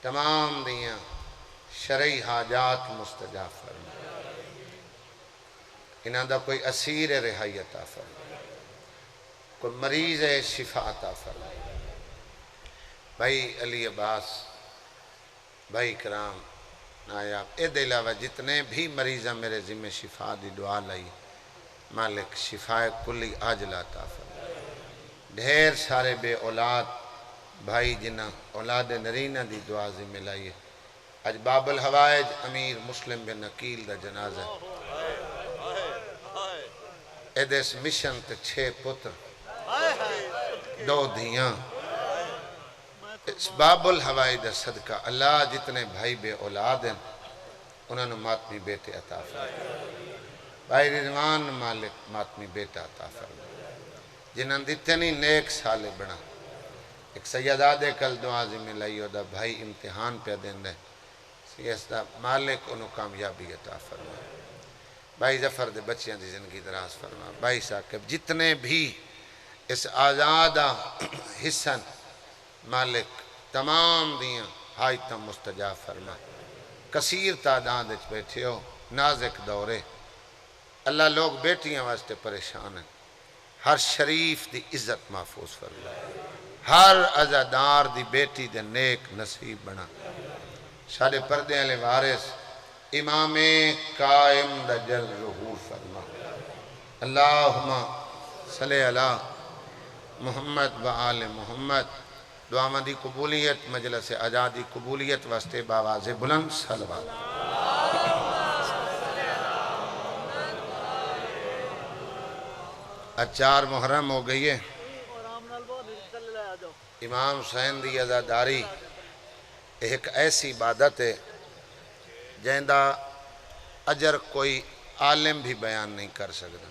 تمام دیاں شرعی حاجات مستجاب فرما، انہاں دا کوئی اسیر رہائی عطا فرما، کوئی مریض شفا عطا فرما۔ بھائی علی عباس، بھائی کرام نایاب، اے دے علاوہ جتنے بھی مریضاں میرے ذمہ شفا دی دعا لائی، مالک شفا کلی عاجلہ عطا فرما۔ ڈھیر سارے بے اولاد بھائی جنہ اولاد نرینہ دی دعا ذمہ لائیے، اج باب الحوائج امیر مسلم بن عقیل دا جنازہ، ایدیس مشن تے 6 پتر 2 دھیاں، اس باب الحوائج دا صدقہ اللہ جتنے بھائی بے اولاد ہیں انہوں نے ماتمی بیٹے عطا فرما، بھائی رضوان مالک ماتمی بیٹا عطا فرما، جنہاں دتنی نیک سالے بنا۔ ایک سیدہ دے کل دعا ذمہ لائیو دا بھائی امتحان پہ دین دے، سیدہ مالک انہوں کامیابی عطا فرما، بھائی ظفر دے بچیاں دی زندگی دراز فرما، بھائی ثاقب جتنے بھی اس آزادہ حصہ مالک تمام دیاں حاجتاں مستجاب فرما۔ کثیر تعداد وچ بیٹھے ہو، نازک دورے، اللہ لوگ بیٹیاں واسطے پریشان ہیں، ہر شریف دی عزت محفوظ فرما، ہر عزادار دی بیٹی دے نیک نصیب بنا، سارے پردے والے وارث امام قائم دا جل ظہور فرما۔ اللہم صلی علی محمد و آل محمد۔ دعاواں دی قبولیت مجلس آزادی قبولیت واسطے باواز بلند صلوات۔ اچار محرم ہو گئی ہے، امام حسین دی عزاداری ایک ایسی عبادت ہے جہندہ اجر کوئی عالم بھی بیان نہیں کر سکتا۔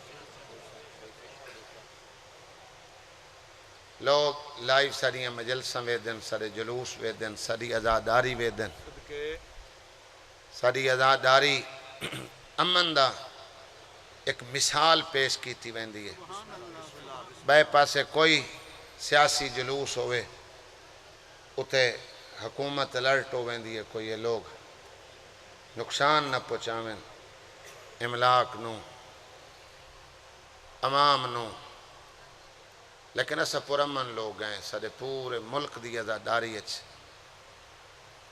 لوگ لائیو ساریاں مجلساں ویدن، سارے جلوس ویدن، ساری عزاداری ویدن، ساری عزاداری امن دا ایک مثال پیش کیتی ویندی ہے۔ بے پاسے کوئی سیاسی جلوس ہوئے اتے حکومت الرٹ ہو ویندی ہے، کوئی یہ لوگ نقصان نہ پہنچاویں املاک نو عوام نو، لیکن ایسا پرامن لوگ ہیں سارے پورے ملک دی عزاداری اچھ۔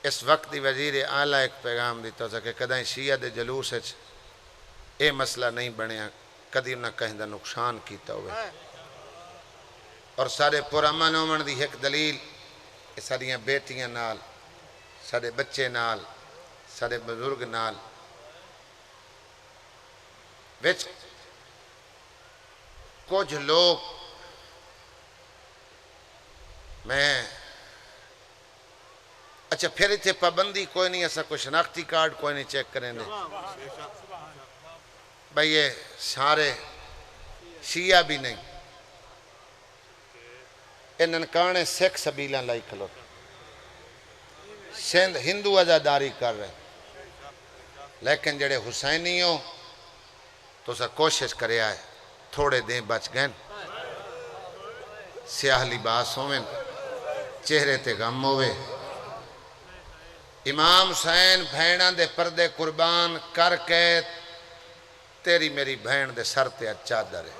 اس وقت دی وزیر اعلیٰ ایک پیغام دیتا تھا کہ کدائیں شیعہ دے جلوس اچھ اے مسئلہ نہیں بنیا، کدی نہ کہیں دا نقصان کیتا ہوئے، اور سارے پرامن ہومن دی ایک دلیل ساریاں بیٹیاں نال، سارے بچے نال، سارے بزرگ نال وچ کچھ لوگ میں اچھا پھر اتھے پابندی کوئی نہیں، ایسا کوئی شناختی کارڈ کوئی نہیں چیک کریں دے بھئی یہ سارے شیعہ بھی نہیں، ان ننکانے سکھ سبیلہ لائی کھلو سندھ ہندو عزاداری کر رہے، لیکن جڑے حسینی ہو تو سا کوشش کرے آئے تھوڑے دیں بچ گئن، سیاہ لباس ہوئن، چہرے تے غم ہوئے، امام حسین بھینہ دے پردے قربان کر کے تیری میری بھین دے سر تے اچھا درے،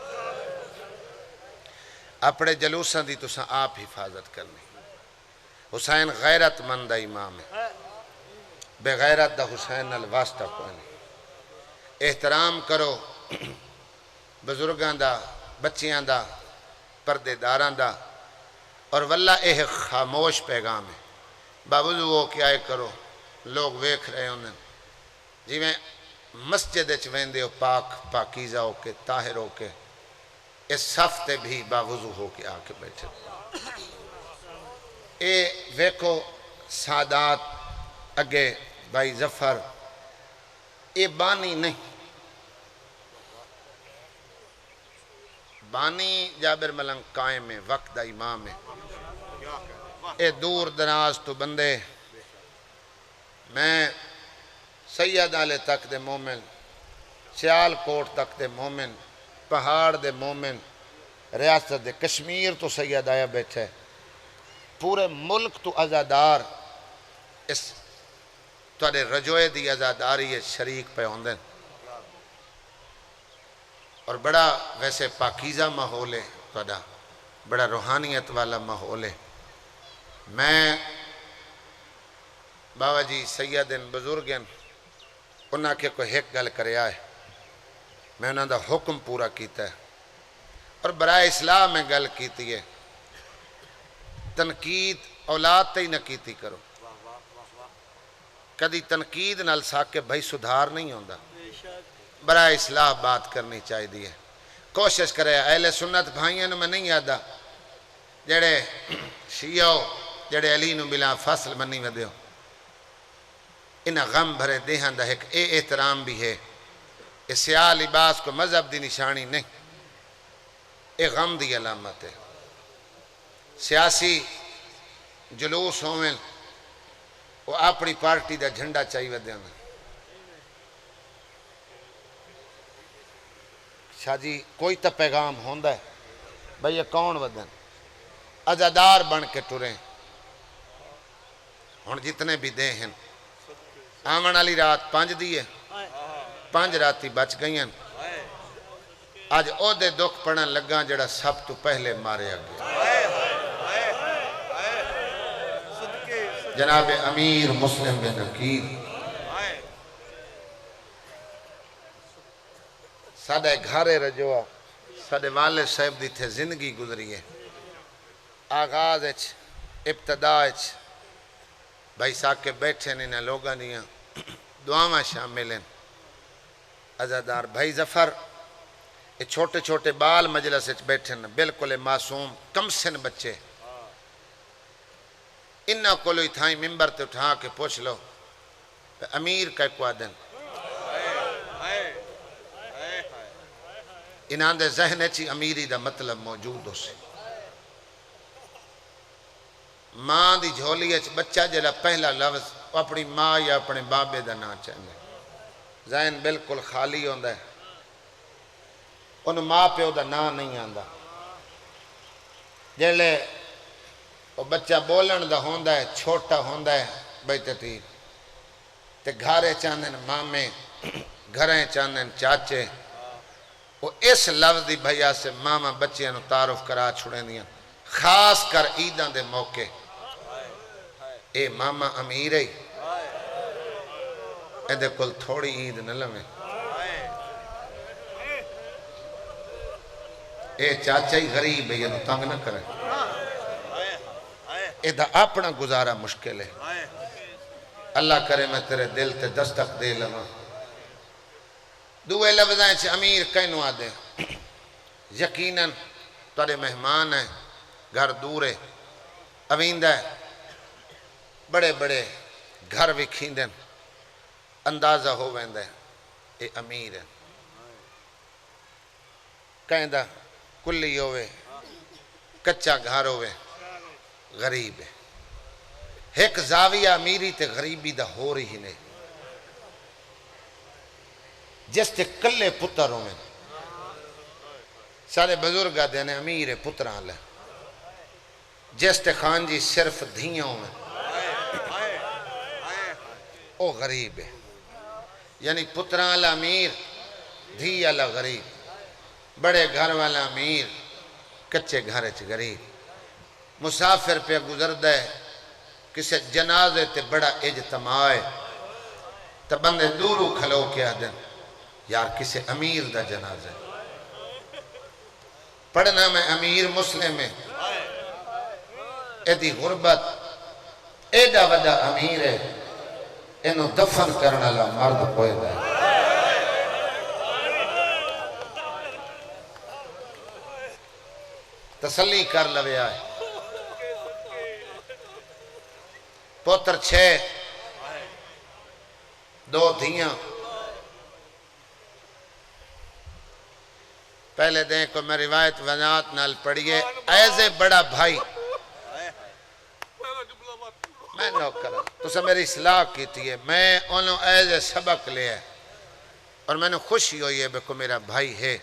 اپنے جلوساں دی تو سا آپ حفاظت کرنی۔ حسین غیرت مند امام ہے، بے غیرت دا حسین نال واسطہ کوئی نہیں، احترام کرو بزرگاں دا، بچیاں دا، پردے داراں دا، اور واللہ ایک خاموش پیغام ہے، باوجود وہ کیا کرو لوگ ویکھ رہے ہونے جی میں مسجد چویندے ہو پاک پاکیزہ ہو کے طاہر ہو کے اس صفتے بھی باوضو ہو کے آکے بیٹھے، اے ویکھو سادات اگے بھائی ظفر اے بانی نہیں، بانی جابر ملنگ قائم ہے، وقت دا امام ہے، اے دور دراز تو بندے میں سید آلے تک دے مومن، سیال کوٹ تک دے مومن، پہاڑ دے مومن، ریاست دے کشمیر تو سید آیا بیٹھے، پورے ملک تو عزادار اس تواڈے رجوے دی عزاداری شریک پہ ہوندے اور بڑا ویسے پاکیزہ ماحول ہے تواڈا، بڑا روحانیت والا ماحول ہے۔ میں بابا جی سیدن بزرگن انہاں کے کوئی ایک گل کرے آئے، میں انہاں دا حکم پورا کیتا ہے اور برائے اصلاح میں گل کیتی ہے، تنقید اولاد تے ہی نہ کیتی کرو، کدی تنقید نال ساکے بھائی سدھار نہیں ہوندا، برائے اصلاح بات کرنی چاہی دی ہے۔ کوشش کرے اہل سنت بھائیاں میں نہیں آدھا جڑے شیعو جڑے علی نو بلا فصل منی ودیو، انہاں غم بھرے دیہاں دا ایک احترام بھی ہے۔ اس سیاہ لباس کو مذہب دی نشانی نہیں، ایک غم دی علامت ہے۔ سیاسی جلوس ہوئیں وہ اپنی پارٹی دا جھنڈا چاہی ودے ہیں۔ شاہ جی کوئی تا پیغام ہوندہ ہے بھئی یہ کون ودن عزادار بن کے ٹریں، ہن جتنے بھی دے ہیں آمن علی رات 5 دیئے 5 راتی بچ گئی ہیں، آج او دے دکھ پڑھن لگا جڑا سب تو پہلے مارے گیا۔ جناب امیر مسلم بن عقیل ساڑھے گھارے رجوع ساڑھے والد صاحب دی تھے زندگی گزری ہے، آغاز ابتداء بھائی ساکے بیٹھے انہیں لوگاں دیاں دعاواں شامل ہیں۔ عزادار بھائی ظفر یہ چھوٹے چھوٹے بال مجلس بیٹھے ہیں، بالکل معصوم کم سن بچے، انہاں کولوئی تھائیں ممبر تے اٹھا کے پوچھ لو امیر کا ایک وعدن، انہاں دے ذہن چی امیری دا مطلب موجود ہو سے۔ ماں دی جھولی اچ بچہ جڑا پہلا لفظ اپنی ماں یا اپنے بابے دا نا چاہنے، ذہن بالکل خالی ہوندہ ہے، ان ماں پہ او دا نا نہیں آندہ، جلے وہ بچہ بولن دا ہوندہ ہے چھوٹا ہوندہ ہے بھائی تطیر تے گھارے چاندن مامے گھریں چاندن چاچے، وہ اس لفظ دی بھائیہ سے ماما بچیاں نو تعارف کرا چھوڑیں دیاں، خاص کر عیداں دے موقع اے ماما امیر ہے اے کل تھوڑی عید نہ لمیں، اے چاچا ہی غریب ہے یہ نو تنگ نہ کریں، اے دا اپنا گزارا مشکل ہے۔ اللہ کرے میں تیرے دل تے دستک دے لما۔ دوے لفظائیں چھے امیر کینو آدھے، یقیناً تارے مہمان ہیں، گھر دور ہے، اویندہ ہے، بڑے بڑے گھر وکھیندیں، اندازہ ہو ویندہ ہے، اے امیر ہے۔ کہندہ کلی ہوئے، کچا گھر ہوئے، غریب ہے۔ ایک زاویہ امیری تے غریبی دا ہو رہی نہیں، جس تے کلے پتر ہوئے، سارے بزرگاں دینے امیر پتران لے، جس تے خان جی صرف دھیاں ہوئے، او غریب ہے، یعنی پتران لے امیر دھی والا غریب، بڑے گھر والا امیر کچے گھر چ غریب، مسافر پہ گزردہ ہے کسی جنازے تے بڑا اجتماع ہے تو بندے دورو کھلو کیا دن یار کسی امیر دا جنازہ ہے، پڑھنا میں امیر مسلم میں ایدی غربت ایڈا وڈا امیر ہے، انہوں دفن کرنا لا مرد کوئی دا ہے۔ تسلی کر لوے آئے پوتر 6 2 دھیاں، پہلے دیں کو میں روایت ونات نال پڑھئے، ایزے بڑا بھائی میں نوکرہ تو سے میری اصلاح کی تھی ہے، میں انہوں ایزے سبق لے ہے اور میں نے خوشی ہوئی ہے بکو میرا بھائی ہے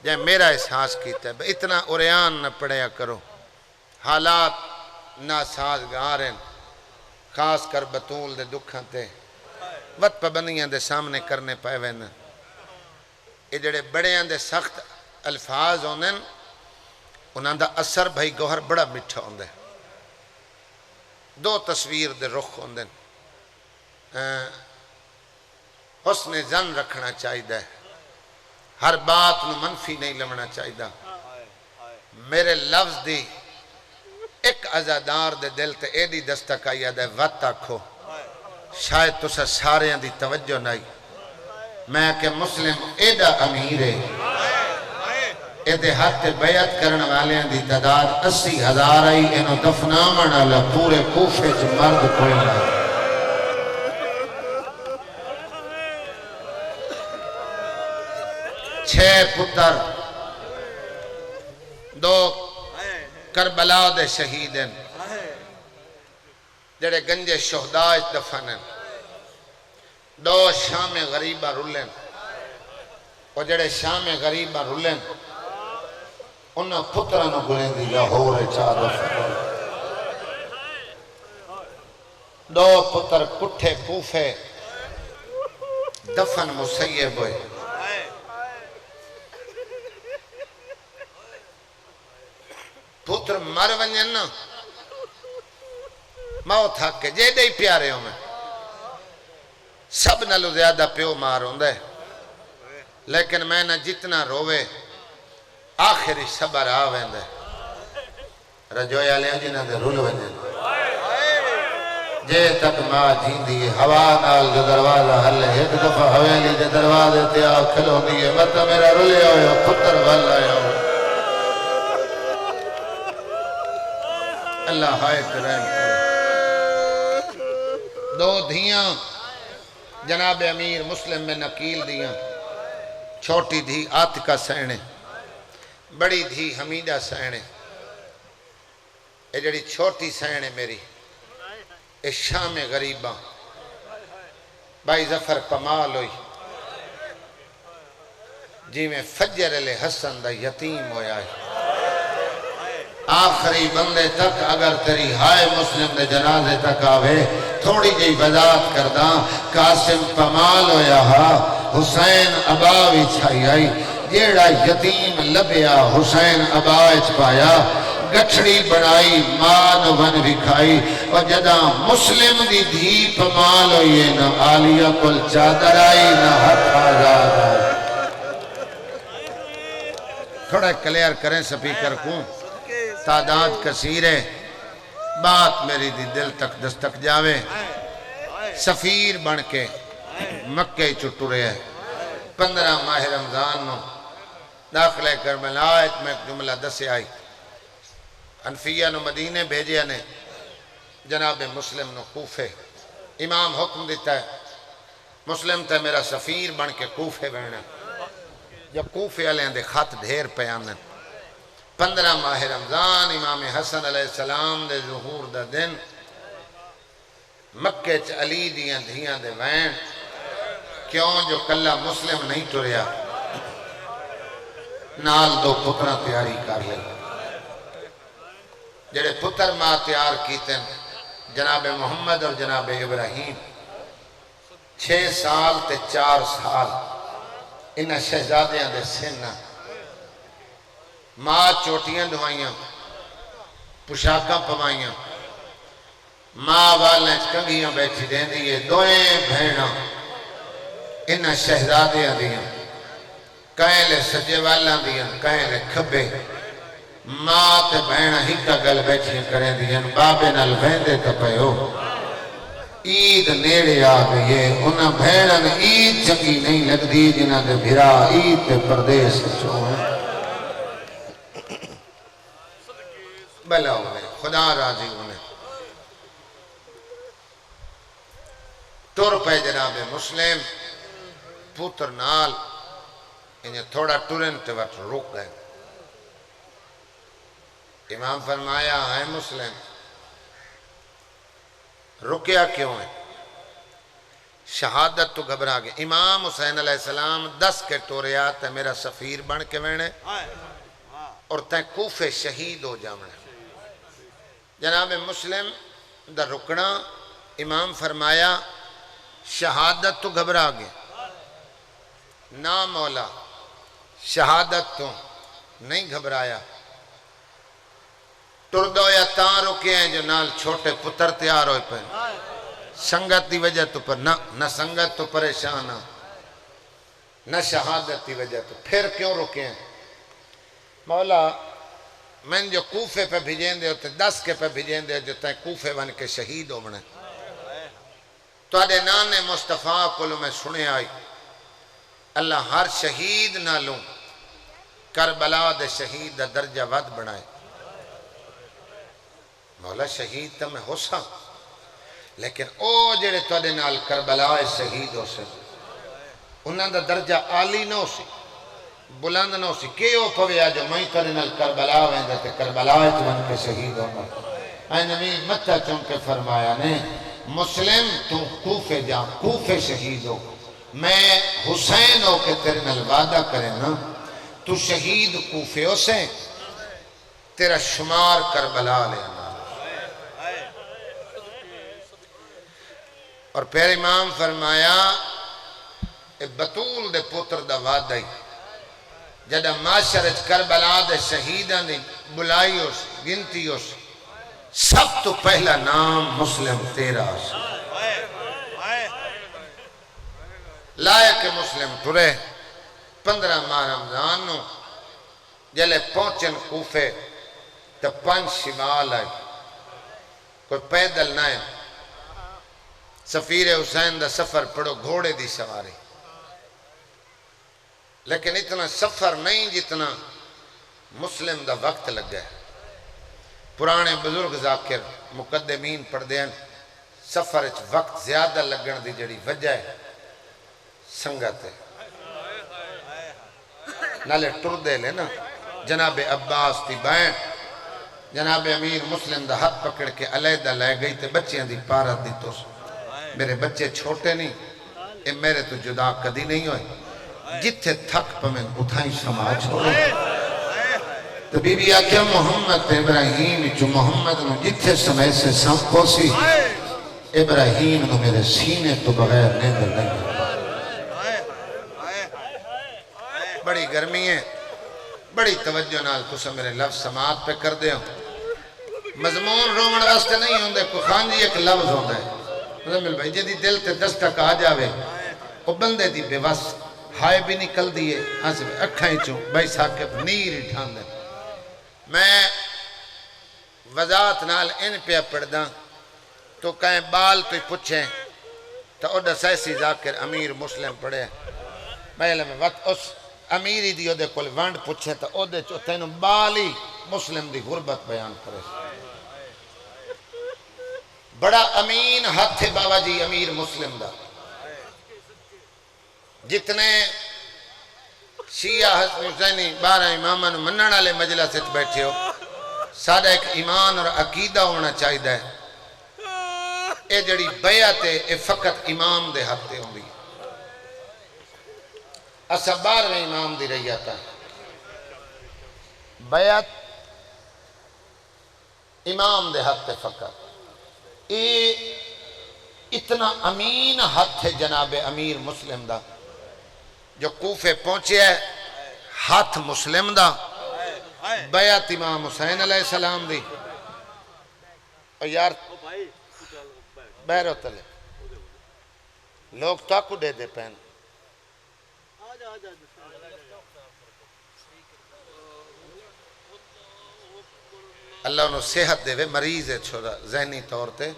جائے میرا احساس کیتا ہے، اتنا عریان نہ پڑھیا کرو، حالات نہ سازگار ہیں، خاص کر بطول دے دکھاں تے وت پابندیاں دے سامنے کرنے پائے وین یہ جڑے بڑیاں دے سخت الفاظ ہوندے انہاں دا اثر بھائی گوہر بڑا میٹھا ہوندے دو تصویر دے رخ ہوندے حسن زن رکھنا چاہیے ہر بات نو منفی نہیں لمنا چاہیے میرے لفظ دی ایک عزادار دے دل تے ایڈی دستک آئی ہے وط آکھو شاید تسا سارے دی توجہ نہیں میں کہ مسلم ایڈا امیر ہے ایدے ہاتھ بیعت کرنے والے دی تعداد 80,000 آئی انہوں دفنامن والا پورے کوفے چ مرد کوئی نہیں 6 پتر 2 کربلا دے شہید ہیں جڑے گنجے شہداء دفن ہیں 2 شام غریبہ رولن اور جڑے شام غریبہ رولن انہاں پترانو گلیں دی لاہور چار دفن 2 پتر کٹھے کوفے دفن مسیب ہوئے پتر مر ونجن نا موت حق کے جے دے پیارے ہوں میں سب نلو زیادہ پیو مار ہوں دے لیکن میں نہ جتنا روے آخری صبر آویں دے رجوئی علیہ جنہ دے رول ونجن جے تک ماں جیندی ہوا نال جو دروازہ حل ہے ایک دفعہ حویلی جو دروازے تے آکھل ہوندی ہے مطلب میرا رولے ہوئے پتر والا ہے اللہ ہائے کریں 2 دھیاں جناب امیر مسلم میں نکیل دیاں چھوٹی دھی آتکا سینے بڑی دھی حمیدہ سینے اے جڑی چھوٹی سینے میری اے شام غریبہ بھائی ظفر کمال ہوئی جی میں فجر علیہ حسن دا یتیم ہویا ہے آخری بندے تک اگر تیری ہائے مسلم دے جنازے تک آوے تھوڑی جی وضاحت کرداں قاسم کمال ہویا ہا حسین اباوی چھائی آئی جیڑا یتیم لبیا حسین اباوی پایا گٹھڑی بڑائی مان ون بکھائی اور جدہ مسلم دی دھی پمال ہوئے نہ آلیہ کل چادر آئی نہ ہتھ آزاد آئی تھوڑا کلیر کریں سپیکر کو تعداد کثیر ہے بات میری دی دل تک دستک جاوے سفیر بن کے مکہ چٹو رہے ہیں 15 ماہ رمضان نو داخلے کربلا ایک میں جملہ دسے آئی حنفیہ نو مدینے بھیجے نے جناب مسلم نو کوفے امام حکم دیتا ہے مسلم تے میرا سفیر بن کے کوفے بہنے جب کوفے علیہ دے خط ڈھیر پیاندن 15 ماہ رمضان امام حسن علیہ السلام دے ظہور دا دن مکہ چ علی دیاں دھیاں دے وین کیوں جو کلہ مسلم نہیں ٹریا نال 2 پترہ تیاری کر لے جڑے پتر ماں تیار کیتے جناب محمد اور جناب ابراہیم 6 سال تے 4 سال انہاں شہزادیاں دے سنہ ماں چوٹیاں دھوائیاں پشاکاں پوائیاں ماں والیں کنگیاں بیٹھی دیں دیئے 2 بھیڑاں انہاں شہزادیاں دیاں کہیں لے سجے والاں دیاں کہیں لے کھبے ماں تے بہنہ ہی کا گل بیٹھیاں کریں دیاں بابے نال بہندے تپے ہو عید نیڑے آ گئے انہاں بہنہ نے عید چنگی نہیں لگ دی جنہاں دے بھرا عید تے پردیس چوں ہیں بلا انہیں خدا راضی انہیں ٹور پہ جناب مسلم پوتر نال انہیں تھوڑا ٹورن تے وقت رک گئے امام فرمایا ہے مسلم رکیا کیوں ہے شہادت تو گھبرا گئے امام حسین علیہ السلام 10 کے ٹوریا تے میرا سفیر بن کے وینے اور تے کوفے شہید ہو جامنے جناب مسلم دا رکنا امام فرمایا شہادت تو گھبرا گئے نا مولا، شہادت تو نہیں گھبرایا، ٹردو یا تاں رکے ہیں جو نال چھوٹے پتر تیار ہوئے پہ سنگت دی وجہ تو پر نہ سنگت تو پریشان نہ شہادت دی وجہ تو پھر کیوں رکے ہیں؟ مولا میں جو کوفے پہ بھیجیں دے ہوتے 10 کے پہ بھیجیں دے جو تائیں کوفے بن کے شہید ہو بنے تو آدھے نانے مصطفیٰ کو میں سنے آئی اللہ ہر شہید نہ لوں کربلا دے شہید دا درجہ ود بنائے۔ مولا شہید تا میں ہو سا لیکن او جڑے تو آدھے نال کربلا شہید ہو سے انہاں دا درجہ عالی نہ ہو سی بلند نہ ہو سی کہ او پویا جو میں تو آدھے نال کربلا ویندہ تے کربلا بن کے شہید ہو گا۔ اے نبی متہ چونکہ فرمایا نے مسلم تو کوفے جا کوفے شہید ہو، میں حسین ہو کے تیرے نال وعدہ کرے نا تو شہید کوفے ہو سے تیرا شمار کربلا لے آنا۔ اور پھر امام فرمایا بطول دے پتر دا وعدہ ہی جدہ معاشرت کربلا دے شہیدان دی بلائی ہو سی گنتی ہو سی سب تو پہلا نام مسلم تیرا سی لائق مسلم ٹرے 15 ماہ رمضان نو جلے پہنچن کوفے تو 5 شمال آئی کوئی پیدل نائن سفیر حسین دا سفر پڑھو گھوڑے دی سواری لیکن اتنا سفر نہیں جتنا مسلم دا وقت لگ گئے۔ پرانے بزرگ ذاکر مقدمین پڑھ دیں سفر وقت زیادہ لگن دی جڑی وجہ ہے سنگت ہے نالے ٹردے لے نا جناب عباس دی بین جناب امیر مسلم دا ہاتھ پکڑ کے علیحدہ لے گئی تے بچیاں دی پارت دی تو میرے بچے چھوٹے نہیں اے میرے تو جدا کدی نہیں ہوئے جتھے تھک پہ میں اتھائی شما چھوڑے تو بی بی آکھیا محمد ابراہیم جو محمد نو جتھے سمے سے سمپو سی ابراہیم نو میرے سینے تو بغیر نیندر نہیں بڑی گرمی ہے بڑی توجہ نال تسا میرے لفظ سماعت پہ کر دے ہوں مضمون رومن واسطے نہیں ہوں دے کوئی خانجی ایک لفظ ہوتا ہے مزمل بھائی جدی دل تے دستک آ جاوے وہ بندے دی بے وس ہائے بھی نکل دیئے ہاں سے اکھائیں چوں بھائی ساکب نیر اٹھان دے میں وضاحت نال ان پہ پڑھ دا تو کہیں بال تو پچھیں تو اوڈا سیسی ذاکر امیر مسلم پڑھے بھائی میں وقت اس امیری دیو دے کل وانڈ پچھیں تو اوڈے چو تینوں بالی مسلم دی غربت بیان کرے بڑا امین ہاتھ ہے بابا جی امیر مسلم دا جتنے شیعہ حسن حسینی 12 امامان منن والے مجلس وچ بیٹھے ہو سادہ ایک ایمان اور عقیدہ ہونا چاہیے ہے اے جڑی بیعت ہے اے فقط امام دے ہاتھ تے ہوندی اسا 12ویں امام دی رہی آتا بیعت امام دے ہاتھ تے فقط اے اتنا امین ہاتھ ہے جناب امیر مسلم دا جو کوفے پہنچے ہے ہاتھ مسلم دا بیعت امام حسین علیہ السلام دی اور یار بیرو تلے لوگ تاکو دے دے پہن اللہ انہوں صحت دے وے مریض ہے چھوڑا ذہنی طور تے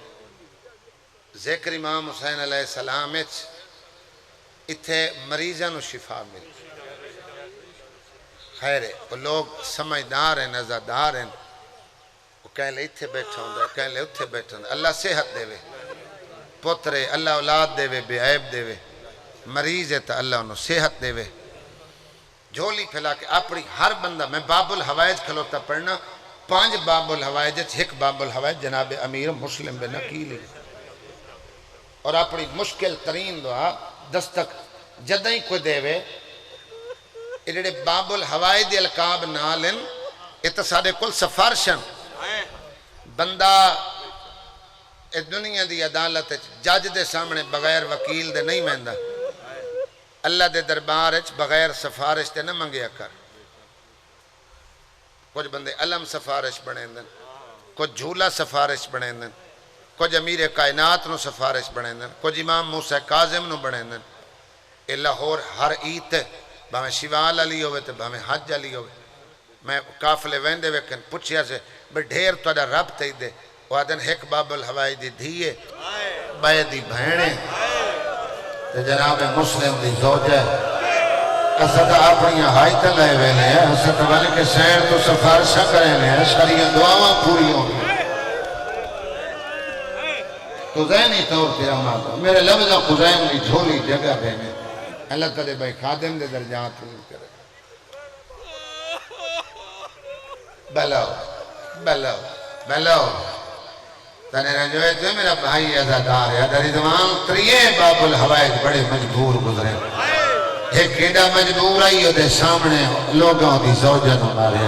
ذکر امام حسین علیہ السلام اتھے مریضاں نو شفا مل خیر ہے وہ لوگ سمجھدار ہیں نظردار ہیں وہ کہیں لے اتھے بیٹھا ہوں دے کہیں لے اتھے بیٹھا ہوں دے اللہ صحت دے وے پترے اللہ اولاد دے وے بے عیب دے وے مریض ہے تا اللہ انہوں صحت دے وے جھولی پھیلا کے اپنی ہر بندہ میں باب الحوائج کھلوتا پڑھنا 5 باب الحوائج ایک باب الحوائج جناب امیر مسلم بے نقیلی اور اپنی مشکل ترین دعا دستک جدائیں کوئی دے وے ایڈے باب الحوائج القاب نالن اتسادے کل سفارشن بندہ اس دنیا دی عدالت جج دے سامنے بغیر وکیل دے نہیں مہندا اللہ دے دربار بغیر سفارش تے نہ منگیا کر کچھ بندے علم سفارش بنے دن کچھ جھولا سفارش بنے دن کچھ امیر کائنات نو سفارش بنے دن کچھ امام موسیٰ کاظم نو بنے دن اے لاہور ہر عید بھامیں شوال علی ہوئے تے بھامیں حج علی ہوئے میں کافلے ویندے ویکن پوچھیا سے بے ڈھیر توڑا رب تے دے وہ آدن ایک باب الہوائی دی دھیے بے دی بھینے تے جناب مسلم دی زوجہ اسد اپنی ہائی تلائے ویلے ہیں اسد والے کے سیر تو سفارشہ کریں لے ہیں شریعہ دعاواں پوری ہوں قزینی طور تے امادہ میرے لفظہ قزین کی جھولی جگہ دینے اللہ تعالیٰ بھائی خادم دے درجات نہیں کرے بلاؤ تانے رجوے تو میرا بھائی عزادار ہے در ادوان تریے باب الحوائج بڑے مجبور گزرے ایک ایڈا مجبور آئی ہو دے سامنے لوگوں دی زوجہ نو مارے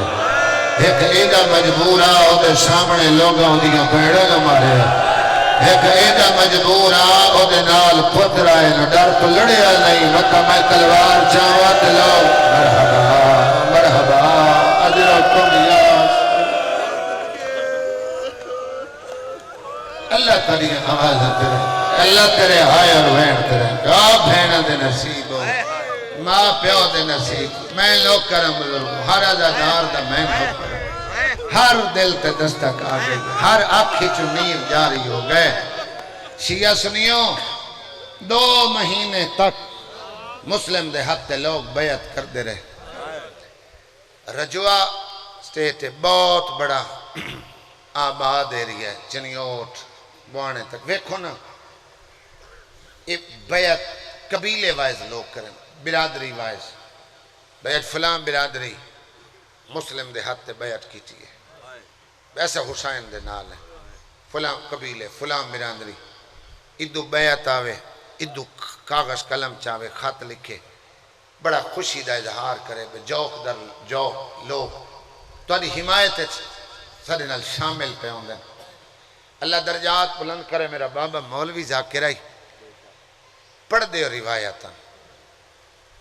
ایک ایڈا مجبور آ ہو دے سامنے لوگوں دی پیڑے نو مارے ایک ایڈا مجبور آ ہو دے نال پتر آئے نو ڈر تو لڑیا نہیں مکہ میں تلوار چاوات لو مرحبا اجرکم یا اللہ تیری آواز تیرے اللہ تیرے ہائے اور وین تیرے کہا بھینا دے نصیب ہو ماں پیو دے نصیب میں لوگ کرم بزرگ ہر ازادار دا میں کرم ہر دل تے دستک آگے ہر آنکھی چنیر جاری ہو گئے شیعہ سنیوں 2 مہینے تک مسلم دے حد تے لوگ بیعت کر دے رہے رجوع سٹیٹ بہت بڑا آباد ایریا ہے چنیوٹ بوانے تک ویکھو نا یہ بیعت قبیلے وائز لوگ کریں برادری وائز بیعت فلان برادری مسلم دے ہاتھ تے بیعت کی تھی ایسا حسین دے نال ہے فلان قبیلے فلان برادری ادو بیعت آوے ادو کاغذ قلم چاوے خط لکھے بڑا خوشی دا اظہار کرے بے جوک در جوک لوگ تو آدھی حمایت سارے نال شامل پہ ہوں دیں اللہ درجات بلند کرے میرا بابا مولوی ذاکر آئی پڑھ دے روایتاں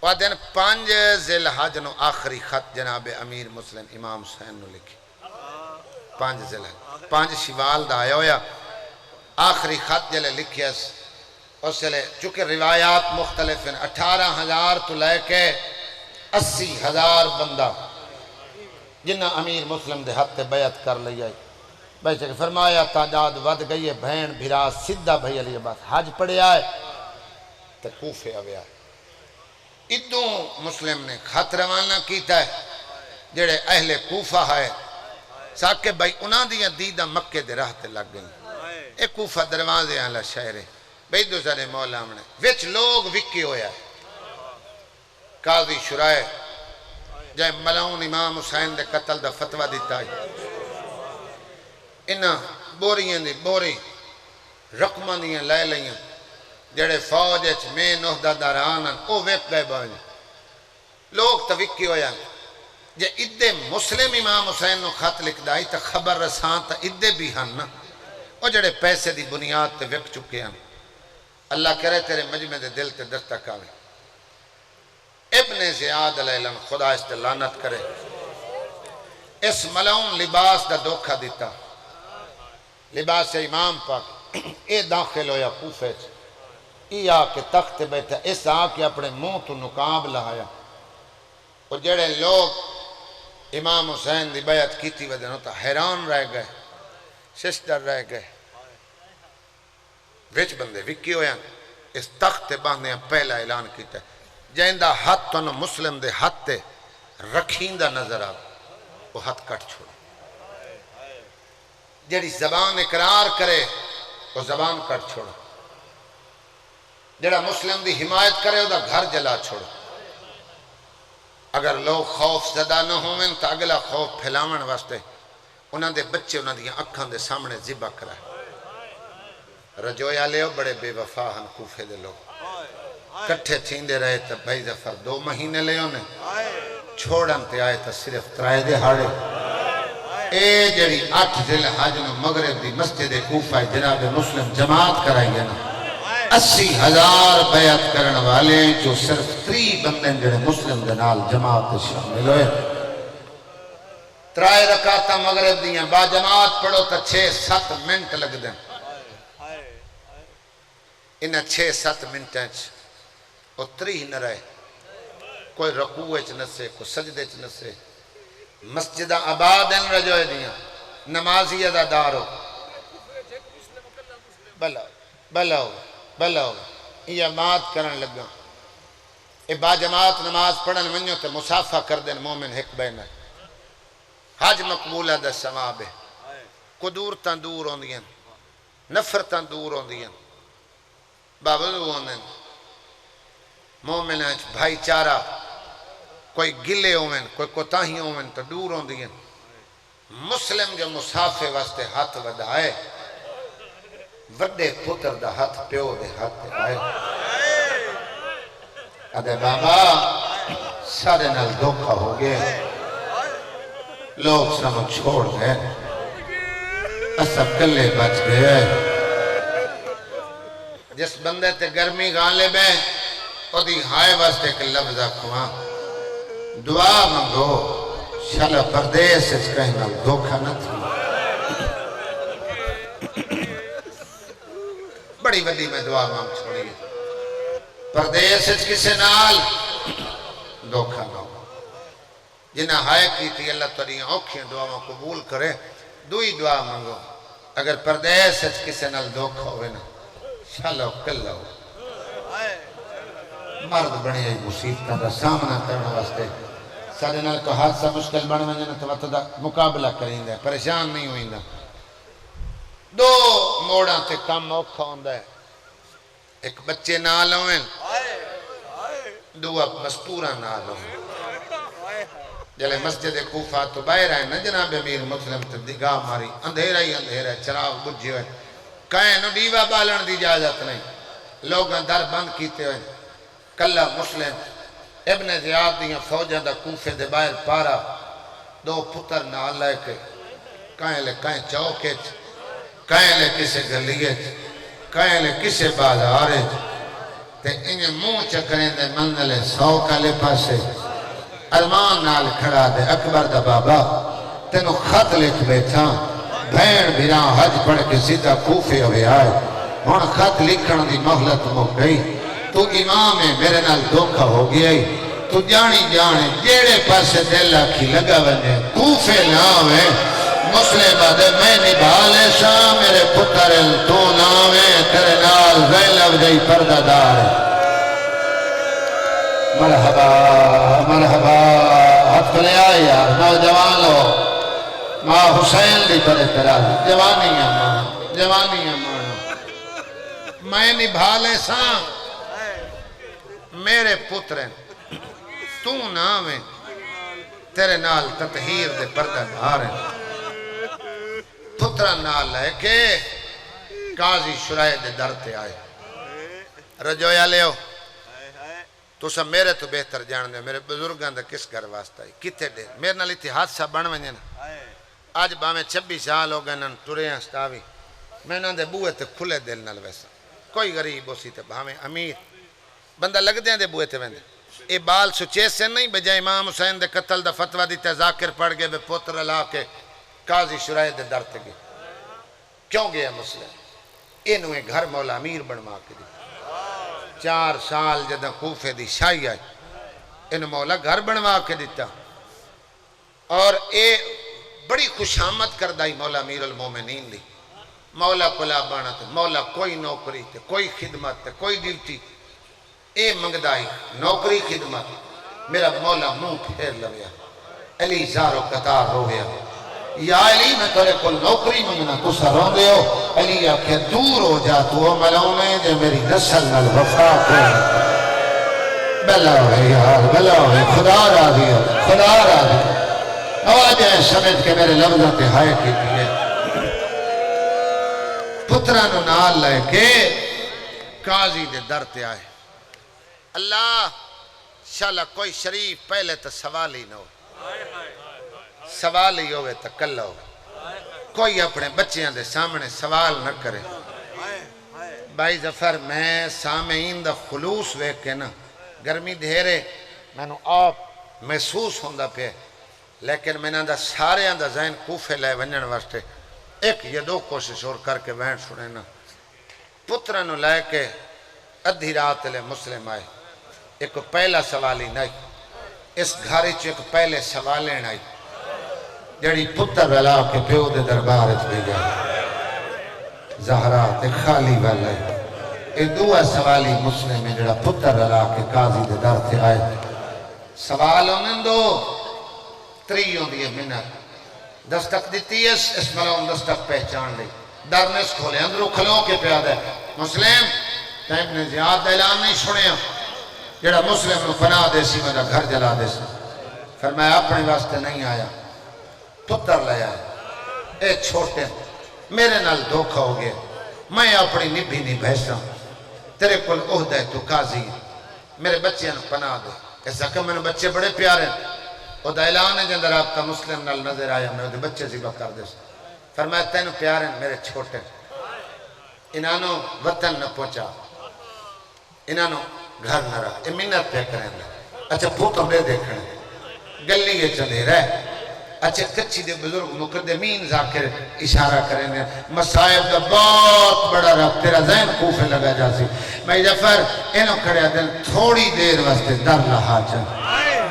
وہ دن 5 ذی الحج نو آخری خط جناب امیر مسلم امام حسین نو لکھی 5 ذی الحج 5 شوال دا آیا ہویا آخری خط جلے لکھیا اس لئے چونکہ روایات مختلف ہیں 18,000 تو لے کے 80,000 بندہ جنہ امیر مسلم دے ہاتھ بیعت کر لئی آئی بھائی چکے فرمایا تعداد ود گئی ہے بہن بھیرا سدھا بھائی علیہ بات حج پڑے آئے تو کوفے آوے آئے ادوں مسلم نے خط روانہ کیتا ہے جڑے اہل کوفہ ہے ساکے بھائی انہاں دیاں دیدہ مکے دے راہ تے لگ گئی ایک کوفہ دروازے آلہ شہرے بھائی دو سارے مولا ہم نے وچ لوگ وکی ہویا ہے قاضی شرائے جائے ملعون امام حسین دے قتل دا فتوہ دیتا ہے انہاں بوریاں دی بوری رقمہ دیاں لے لیاں جڑے فوج اچھ میں نوحدہ داراناں او ویک گئے بانے لوگ توکی ہویا جے ادھے مسلم امام حسین نو خط لکھ دائی تا خبر رسان تا ادھے بھی ہن نا او جڑے پیسے دی بنیاد تے ویک چکے ہیں اللہ کرے تیرے مجمع دے دل تے دستک آوے ابن زیاد علیہ السلام خدا اس تے لعنت کرے اس ملعون لباس دا دھوکہ دیتا لباس امام پاک اے داخل ہویا کوفے چ ای آ کے تخت بیٹھا اس آ کے اپنے منہ تو نقاب لہایا اور جڑے لوگ امام حسین دی بیعت کی تھی ودن ہوتا حیران رہ گئے سسٹر رہ گئے وچ بندے وکی ہویا اس تخت باندھے پہلا اعلان کیتا ہے جائندہ ہاتھ تو مسلم دے ہاتھ تے رکھیندہ نظر آ وہ ہاتھ کٹ چھوڑا جڑی زبان اقرار کرے وہ زبان کٹ چھوڑا جڑا مسلم دی حمایت کرے وہ دا گھر جلا چھوڑا اگر لوگ خوف زدہ نہ ہوئیں تو اگلا خوف پھیلاون واسطے انہاں دے بچے انہاں دیاں اکھاں دے سامنے ذبح کرائے رجویا لیو بڑے بے وفا ہن کوفے دے لوگ کٹھے تھیندے رہے تو بھائی ظفر 2 مہینے لے ہونے چھوڑن تے آئے تو صرف 3 دہاڑے اے جڑی 8 ذی الحج نو مغرب دی مسجد کوفہ جناب مسلم جماعت کرائی ہے نا 80,000 بیعت کرن والے جو صرف 3 بندے جڑے مسلم دے نال جماعت شامل ہوئے 3 رکعتاں مغرب دیاں با جماعت پڑھو تا 6-7 منٹ لگ دیں انہاں 6-7 منٹاں او 3 نہ رہے کوئی رکوع چ نسے کوئی سجدے چ نسے مسجد آباد ان رجوئے دیاں نمازی ازادارو بلاؤ یہ مات کرن لگا اے با جماعت نماز پڑھن ونجو تے مسافہ کر دیں مومن ہک بین حج مقبولہ دا ثواب ہے قدورتاں دور ہوندیاں نفرتاں دور ہوندیاں باوضو ہوندیں مومن بھائی چارہ کوئی گلے ہوئیں کوئی کوتاہی ہوئیں تو دور ہوندیاں مسلم جو مسافے واسطے ہاتھ ودائے وڈے پتر دا ہاتھ پیو دے ہاتھ آئے ادھے بابا سارے نال دھوکہ ہو گئے لوگ سنو چھوڑ گئے اسا کلے بچ گئے جس بندے تے گرمی غالب ہے او دی ہائے واسطے ایک لفظہ کھواں دعا منگو شالا پردیس اس کہنا دھوکہ نہ تھی بڑی بڑی میں دعا مانگ چھوڑی پردیس اس کسے نال دھوکہ نہ ہو جنہاں ہائے کی تھی اللہ تعالیٰ اوکھیں دعا میں قبول کرے دوئی دعا مانگو اگر پردیس اس کسے نال دھوکہ ہوئے نا شالا کلہ ہو مرد بڑی ہے مصیبتاں دا سامنا کرنا واسطے سارے نال کو حادثہ مشکل بڑھ میں جنہاں تو دا مقابلہ کریں دے پریشان نہیں ہوئیں دا 2 موڑاں تے کام اوکھا ہوندہ ہے ایک بچے نال ہوئیں 2 مستورہ نال ہوئیں جلے مسجد کوفہ تو باہر آئے نا جناب امیر مسلم تے دگاہ ماری اندھیرہ ہی اندھیرہ چراغ بجھے ہوئے کہیں نو ڈیوہ بالن دی اجازت نہیں لوگاں در بند کیتے ہوئے کلہ مسلم ابن زیاد دیاں فوجہ دا کوفے دے باہر پارا 2 پتر نال لے کے کہیں لے کہیں چوکے کہیں لے کسے گلیے کہیں لے کسے بازارے تے انہیں منہ چکریں دے منزلے 100 کالے پاسے ارمان نال کھڑا دے اکبر دا بابا تینو خط لکھ بیٹھا بھین بھیران حج پڑھ کے سیدھا کوفے ہوئے آئے ہون خط لکھن دی مہلت ہو گئی تو امام ہے میرے نال دھوکہ ہو گیا تو جانی جانے جیڑے پاسے دل آکھی لگا بنے کوفے ناوے مسلم آدھے میں نبھالے سا میرے پتر تو ناوے تیرے نال غیلب جائی پردہ دار مرحبا مرحبا ہاتھ کلے آئے یار نوجوان لو ماں حسین دی پر اعتراض جوانیاں ماں میں نبھالے سا میرے پتریں تو نامیں تیرے نال تطہیر دے پردہ دھاریں پترہ نال لے کے قاضی شرائع دے در تے آئے رجویا لے ہو تو سب میرے تو بہتر جان دے میرے بزرگان دے کس گھر واسطہ ہے کتے دے میرے نال اتحادثہ بن ونجے نا آج باہمیں 26 سال ہو گئے نن ٹرے ہیں ستاوی میں نہ دے بوئے تے کھلے دل نال ویسا کوئی غریب ہو سی تے باہمیں امیر بندہ لگ دیں دے بوئے تے ویندے اے بال سچے سے نہیں بجائے امام حسین دے قتل دا فتوہ دیتے ذاکر پڑھ گئے بے پتر لا کے قاضی شرائع دے در تے گئے کیوں گیا مسئلہ انہوں گھر مولا امیر بنوا کے دی 4 سال جدہ کوفے دی شاہی آئی انہوں مولا گھر بنوا کے دیتا اور اے بڑی خوش آمد کردائی مولا امیر المومنین دی مولا کلا بانا تے مولا کوئی نوکری تے کوئی خدمت تے کوئی ڈیوٹی اے منگدائی نوکری خدمت میرا مولا منہ پھیر لگیا علی زارو قطار ہو گیا یا علی میں تورے کو نوکری منگنا تو سروں دے ہو علی آکھے دور ہو جا تو ملونے دے میری نسل نل وفا کو بلا ہوئے یار بلا ہوئے خدا راضی ہو خدا راضی آواز ہے سمجھ کے میرے لفظوں تے ہائے کی دیئے پترانو نال لے کے قاضی دے در تے آئے اللہ شالا کوئی شریف پہلے تو سوال ہی نہ ہو سوال ہی ہوئے تو کل ہو کوئی اپنے بچیاں دے سامنے سوال نہ کرے بھائی ظفر میں سامعین دا خلوص ویک کے نا گرمی دھیرے میں نو آپ محسوس ہوندہ پہ لیکن میں دا سارے دا ذہن کوفے لائے ونجن واسطے ایک یا دو کوشش اور کر کے وین سنے نا پترانو لائے کے ادھی رات لے مسلم آئے ایک پہلا سوالی نہیں اس گھاری چو ایک پہلے سوالیں نہیں جڑی پتر رلا کے پیو دے دربار اچ بھی گیا زہرا تے خالی والا ہے اے دعا سوالی مسلم میں جڑا پتر رلا کے قاضی دے در تھے آئے سوال انہیں دو تریوں دیئے منت دستک دیتی ہے اس ملون دستک پہچان لی درنس کھولے اندرو کھلوں کے پیادہ ہے مسلم تیم نے زیادہ اعلان نہیں سنے جڑا مسلم نو پناہ دے سی مجھا گھر جلا دے سی فرمایا اپنے واسطے نہیں آیا پتر لے آئے اے چھوٹے میرے نال دھوکہ ہو گئے میں اپنی نبھی نہیں بھیسا تیرے کل عہدہ ہے تو قاضی میرے بچے نو پناہ دے ایسا کہ میں نے بچے بڑے پیارے عہدہ اعلان ہے جندر آپ کا مسلم نال نظر آیا میں عہدہ بچے ذبح کر دے سی فرمایا تینو پیارے میرے چھوٹے انہانو وطن نہ پہنچا انہانو گھر نہ رہا یہ منت پہ کریں گے اچھا پوتوں دے دیکھنے گلی یہ چلے رہے اچھا کچھی دے بزرگ مقدمین ذاکر اشارہ کریں گے مسائب دا بہت بڑا رب تیرا ذہن کوفے لگا جاسی میں جفر انہوں کھڑیا دن تھوڑی دیر واسطے در لہا چاہ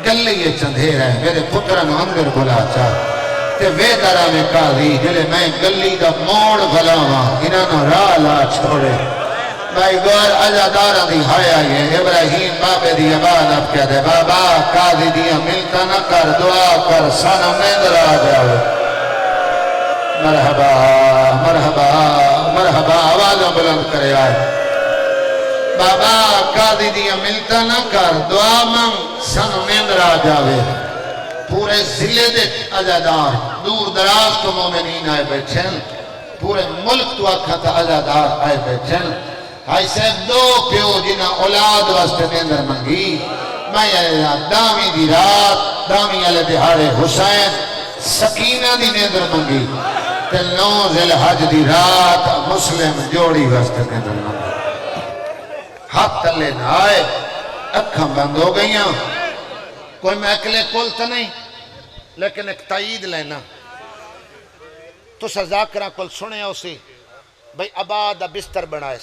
گلی یہ چندھے رہے میرے پترن اندر بلا چاہ تے وے درہ میں قاضی جلے میں گلی دا موڑ بلاواں انہوں راہ لا چھوڑے بھائی گوار عزادارہ دی ہایا یہ ابراہیم بابے دی عباد اب کہہ دے بابا قاضی دیا ملتا نہ کر دعا کر سانا نیندر آ جاؤ مرحبا مرحبا مرحبا آوازوں بلند کرے آئے بابا قاضی دیا ملتا نہ کر دعا منگ سانا نیندر آ جاوے پورے ضلع دے عزادار دور دراز تو مومنین آئے بیٹھیں پورے ملک تو اکھا تھا عزادار آئے بیٹھیں ہائی صاحب دو پیو جنہ اولاد واسطے نیندر منگی میں دامی دی رات دامی علی دہاڑے حسین سکینہ دی نیندر منگی تل نوز الحج دی رات مسلم جوڑی واسطے نیندر منگی ہاتھ تلے نہ آئے اکھاں بند ہو گئیاں کوئی میں اکلے کول تا نہیں لیکن ایک تائید لینا تو سزاکرہ کول سنے اسی بھئی عباد بستر بنائے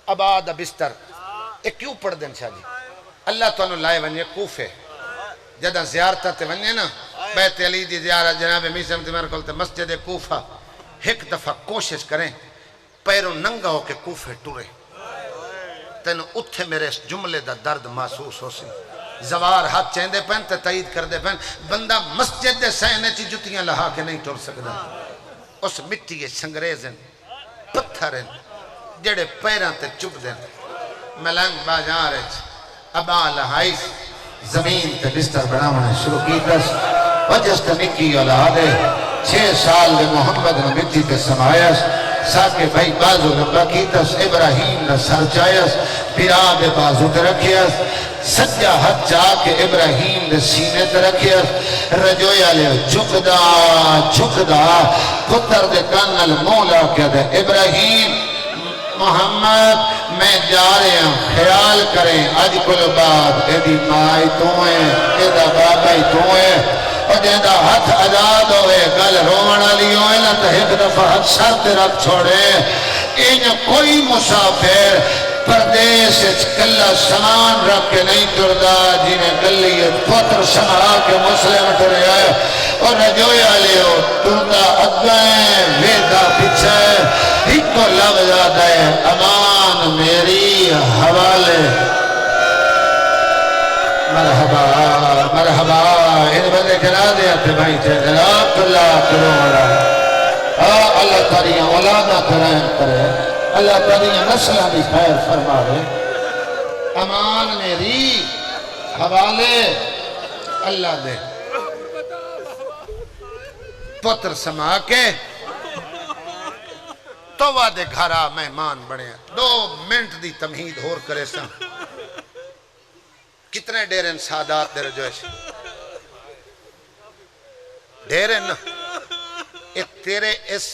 عباد بستر ایک کیوں پڑھ دیں شاہ جی اللہ تو انہوں لائے ونجے کوفے جدہ زیارتہ تے ونجے نا بیت علی دی زیارت جناب میسم تیمار کلتے مسجد کوفہ ایک دفعہ کوشش کریں پیروں ننگا ہو کے کوفے ٹورے تینوں اتھے میرے اس جملے دا درد محسوس ہو سی زوار ہاتھ چیندے پہن تے تائید کر دے پہن بندہ مسجد دے سہنے چی جتیاں لہا کے نہیں ٹور سکتا اس مٹی کے سنگریزیں پتھریں جڑے پیران تے چپ دیں ملنگ باجارے ابا لہائیس زمین تے بستر بناونے شروع کی دس وجست نکی اولادے 6 سال دے محمد نبیتی تے سمایس ساکے بھائی بازو لمبا کی دس ابراہیم نہ سر چایس پیرا بے بازو تے رکھیس سجا حد جا کے ابراہیم دے سینے تے رکھیس رجویا لے جھکدا پتر دے کانل مولا کیا دے ابراہیم محمد میں جا رہے ہیں خیال کریں آج کل بعد ایدی مائی تو ہیں ایدہ بابائی تو ہیں اور جیدہ ہاتھ آزاد ہوئے گل رومنہ لی ہوئے نا تو ایک دفعہ ہاتھ شرط رکھ چھوڑے انہیں کوئی مسافر پردیس کلہ سامان رکھ کے نہیں تردہ جنہیں گلیت پتر سمرا کے مسلم ٹرے آئے اور رجویا لے ہو تردہ اگائیں ویدہ پچھے ایک کو لفظ آتا ہے امان میری حوالے مرحبا مرحبا ان بندے کرا دیا تھے بھائی تھے لاکھ لاکھ روڑا اللہ تعالیٰ اولادہ کرائم کرے اللہ تعالیٰ نسلہ بھی خیر فرما دے امان میری حوالے اللہ دے پتر سما کے تو وعدے گھرا مہمان بڑے ہیں 2 منٹ دی تمہید ہور کرے سا کتنے ڈیرن سادات دے رجوش ڈیرے نا تیرے اس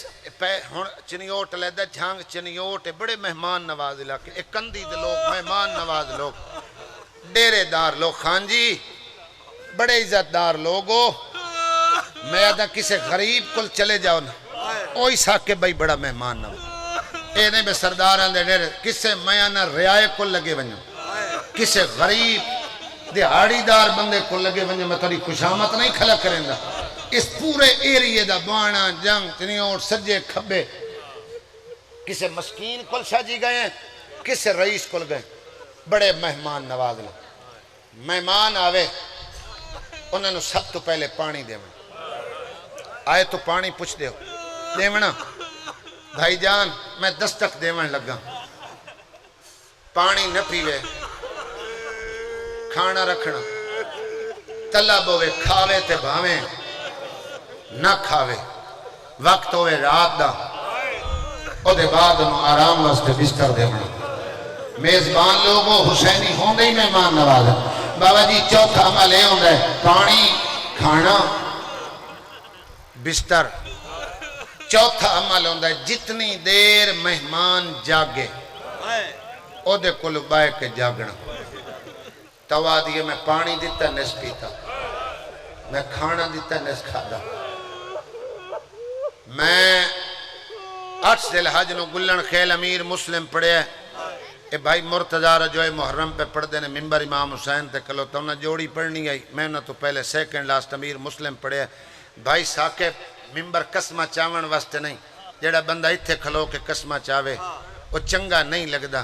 ہن چنیوٹ لیدہ جھانگ چنیوٹ بڑے مہمان نواز علاقے ایک کندی دے لوگ مہمان نواز لوگ ڈیرے دار لوگ خان جی بڑے عزت دار لوگو میں آدھا کسے غریب کل چلے جاؤ نا اوہی ساکے بھائی بڑا مہمان نواز اے نہیں بے سرداران دے ڈیرے کسے میں آنا ریائے کل لگے ونجو کسے غریب دہاڑی دار بندے کل لگے ونجو میں تھوڑی خوشامت نہیں کھلا کریں دا اس پورے ایریے دا بانا جنگ چنیوٹ سجے کھبے کسے مسکین کل شاہ جی گئے ہیں کسے رئیس کل گئے بڑے مہمان نواز لوگ مہمان آوے انہوں نے سب تو پہلے پانی دے آئے تو پانی پوچھ دے دیونا بھائی جان میں دستک دیون لگا پانی نہ پیوے کھانا رکھنا طلب ہوئے کھاوے تے بھاویں نہ کھاوے وقت ہوئے رات دا او دے بعد انہوں آرام واسطے بستر دے میزبان لوگوں حسینی ہوندے ہی مہمان نواز بابا جی چوتھا عمل ہے ہوندے پانی کھانا بستر چوتھا عمل ہوندے جتنی دیر مہمان جاگے او دے کل بائے کے جاگنا توا دیئے میں پانی دیتا نس پیتا میں کھانا دیتا نس کھادا میں 8 ذی الحج نو گلن خیل امیر مسلم پڑھے اے بھائی مرتضی رجوع محرم پہ پڑھ دینے منبر امام حسین تے کلو تو انہاں جوڑی پڑھنی گئی میں نہ تو پہلے سیکنڈ لاسٹ امیر مسلم پڑھے بھائی ساکے منبر قسمہ چاون واسطے نہیں جیڑا بندہ اتھے کھلو کے قسمہ چاوے وہ چنگا نہیں لگدا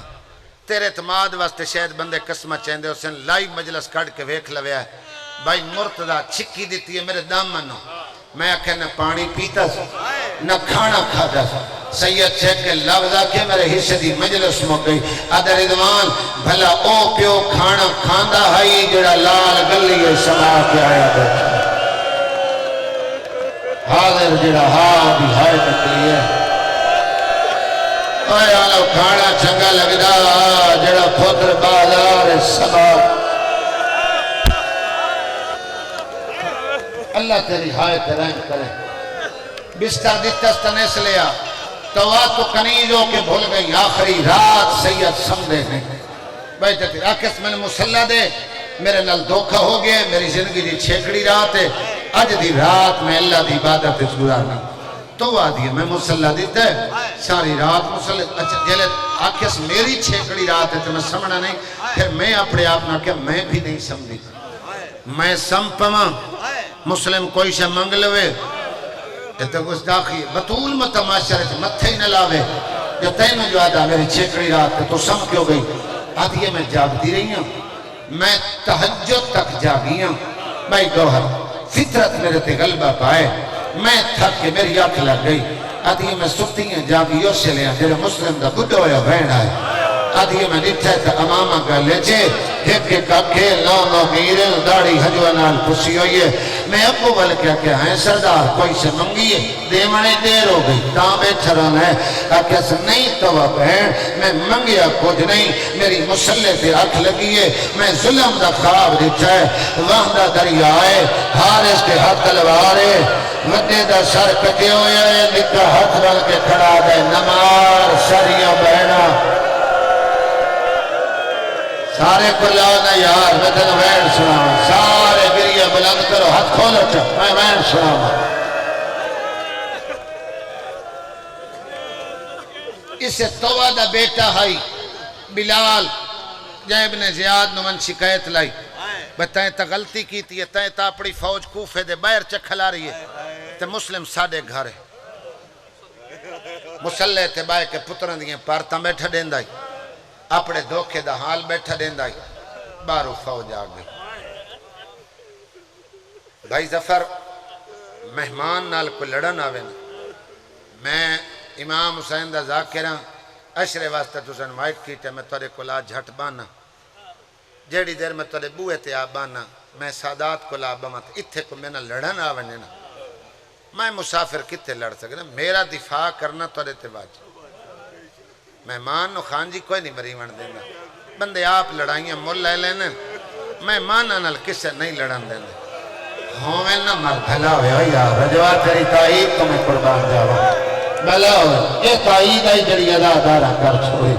تیرے اعتماد واسطے شاید بندے قسمہ چاہندے اسے لائی مجلس کھڑ کے ویکھ لویا ہے بھائی مرتضی چھکی دیتی ہے میرے دامن ہو میں آکھے نہ پانی پیتا سا نہ کھانا کھاتا سا سید چیک کے لفظہ کے میرے حصے دی مجلس مو گئی ادھر ادوان بھلا او پیو کھانا کھاندہ ہائی جڑا لال گلی سما کے آیا بیٹھا حاضر جڑا ہاں بھی ہائے نکلی ہے اے آلو کھانا چنگا لگدا جڑا پھوتر بازار سما اللہ تیری ہائے ترہم کرے بستر دستنیس لیا تو کنیز ہو کے بھول گئی آخری رات سید سمدے ہیں بیٹھے تھی آکس میں نے مسلح دے میرے نال دھوکہ ہو گئے میری زندگی دی چھیکڑی رات ہے آج دی رات میں اللہ دی عبادت اس گزارنا تو آدھی ہے میں مسلح دیتا ہے ساری رات مسلح اچھا جیلے آکس میری چھیکڑی رات ہے تو میں سمجھنا نہیں پھر میں اپنے آپ نہ کہ میں بھی نہیں سمجھی میں سمپما مسلم کوئی شے منگلوے یہ تو گستاخی بطول متماشرت متھے ہی نہ لاوے جو تینوں جو آدھا میری چھیکڑی رات تو سم کیوں گئی آدھی ہے میں جاگتی رہی ہوں میں تہجد تک جاگی ہوں بھائی گوھر فطرت میرے تے غلبہ پائے میں تھک کے میری آنکھ لگ گئی آدھی ہے میں سفتی ہیں جاگیوں سے لیا جیرے مسلم دا بڑھو یا بہن آئے آدھی ہے میں نتھے تا امامہ کا لیچے ایک ایک اکھے لونو میرے داڑی حجوانال پسی ہوئی ہے میں ابو بل کیا ہیں سردار کوئی سے منگیے دیوانے دیر ہو گئی تاں بیٹھا رہنا ہے آکھے نہیں تو بہن میں منگیا کچھ نہیں میری مسلح پہ آنکھ لگی ہے میں ظلم دا خواب دیتا ہے وحدہ دریا ہے حارس کے ہاتھ تلوارے وڈے دا سر کٹے ہوئے ہے نکا ہاتھ رل کے کھڑا دے نمار سریوں بہنا سارے کو لانا یار میں تنہ وین سناما سارے گریہ بلند کرو ہاتھ کھولو چا میں وین سناما اسے توہ دا بیٹا ہائی بلال جائے ابن زیاد نمن شکایت لائی بتائیں تا غلطی کی تھی تائیں تا اپنی فوج کوفے دے باہر چکھلا رہی ہے تے مسلم ساڑے گھر ہے مسلح تے بائے کے پتران دیئے پارتاں بیٹھا دیندائی اپنے دھوکے دا حال بیٹھا دیندائی بارو فوج آگئی بھائی ظفر مہمان نال کو لڑن آوے نا میں امام حسین دا ذاکران اشرے واسطہ تو سن وائٹ کیٹے میں تورے کو لا جھٹ بانا جیڑی دیر میں تورے بوئے تے آبانا میں سادات کو لا بمت اتھے کو میں نہ لڑن آونے نا میں مسافر کتے لڑ سکنا میرا دفاع کرنا تورے تے واجب مہمان نو خان جی کوئی نہیں بریون دینا بندے آپ لڑائیاں مول لے لینے مہمان نال کسے نہیں لڑن دینا ہوں میں نہ مر بھلا ہویا یار رجوہ تیری تائید تو میں قربان جاوا بھلا ہویا یہ تائید آئی جڑی ادا دارہ کر چھوڑی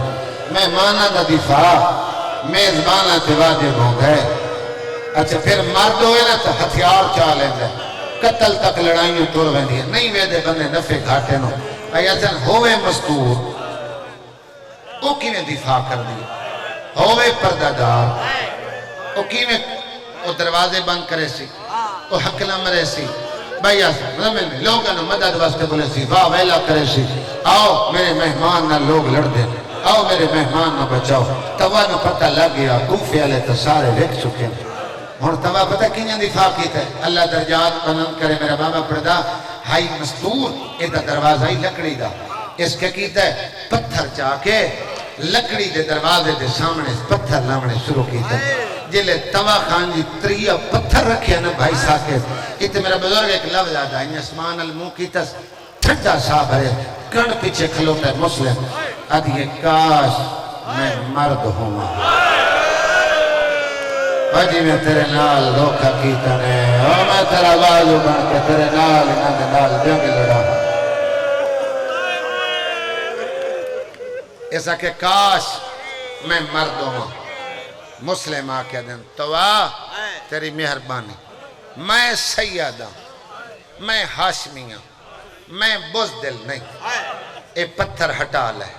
مہمانہ دا دفاع میزبانہ تے واجب ہو گئے اچھا پھر مرد ہوئے نا تو ہتھیار چالیں دے قتل تک لڑائیوں توڑ ویندی ہے نہیں ویدے بندے نفع گھاٹے نو ایسن ہوئے مستور او کی میں دفاع کر دی ہوئے پردہ دار او کی میں او دروازے بند کرے سی او حقلہ مرے سی بھائی زمین میں لوگاں نے مدد واسطے بولے سی واہ ویلا کرے سی آؤ میرے مہمان نہ لوگ لڑ دیں آؤ میرے مہمان نہ بچاؤ توا نہ پتہ لگ گیا کوفے والے تو سارے لکھ چکے ہیں اور توا پتہ کینیا دفاع کیتا ہے اللہ درجات بلند کرے میرا بابا پردہ ہائی مستور ایدہ دروازہ ہی لکڑی دا اس کے کیتا ہے پتھر چاہ کے لکڑی دے دروازے دے سامنے پتھر لامنے شروع کیتا ہے جلے توا خان جی تریہ پتھر رکھے نا بھائی ساکت کہتے میرا بزرگ ایک لفظ آتا ہے اسمان المو کی تس تھٹا صاحب ہے کن پیچھے کھلوتا ہے مسلم آدھی ہے کاش میں مرد ہوں بھاجی میں تیرے نال دھوکہ کیتا نے اور میں تیرا بازو بن کے تیرے نال جنگ لڑا ایسا کہ کاش میں مرد ہوں مسلم آکے دن توا تیری مہربانی میں سیدہ میں ہاشمیہ میں بزدل نہیں اے پتھر ہٹا لے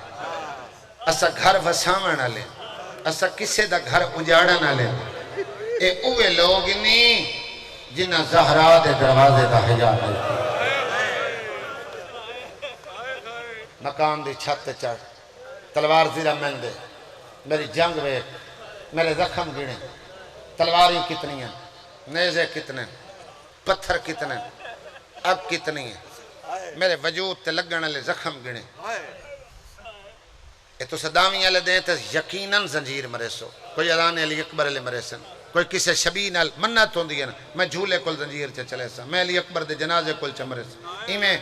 اسا گھر وساونا لے اسا کسے دا گھر اجاڑنا لے اے اوے لوگ نہیں جنہ زہرا دے دروازے دا حجاب دے مکان دی چھت چڑھ تلوار زیرہ میں دے میری جنگ ویک میرے زخم گنے تلواری کتنی ہیں نیزے کتنے پتھر کتنے اب کتنی ہیں میرے وجود تے لگنے لے زخم گنے اے تو صدامی علی دیں تے یقیناً زنجیر مرے سو کوئی اذان علی اکبر علی مرے سن کوئی کسے شبین علی منت ہوں دیئے نا میں جھولے کل زنجیر چے چلے سا میں علی اکبر دے جنازے کل چے مرے سا میں